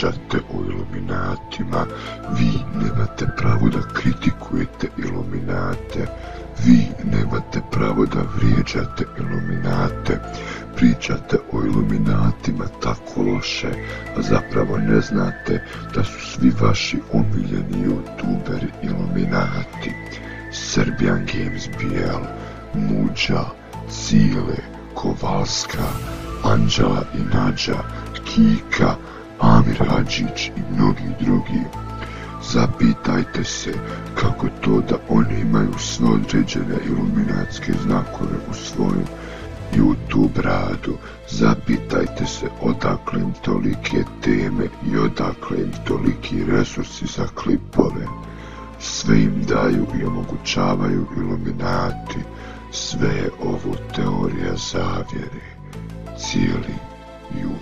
pričate o iluminatima, vi nemate pravo da kritikujete iluminate, vi nemate pravo da vrijeđate iluminate, pričate o iluminatima tako loše, a zapravo ne znate da su svi vaši omiljeni youtuberi iluminati. Serbian Games BL, Muđa, Sile, Kovalska, Anđela i Nađa, Kika, Amir Hadžić i mnogi drugi. Zapitajte se kako to da oni imaju sve određene iluminatske znakove u svojem YouTube radu. Zapitajte se odakle im tolike teme i odakle im toliki resursi za klipove. Sve im daju i omogućavaju iluminati. Sve je ovo teorija zavjere. Cijeli YouTube.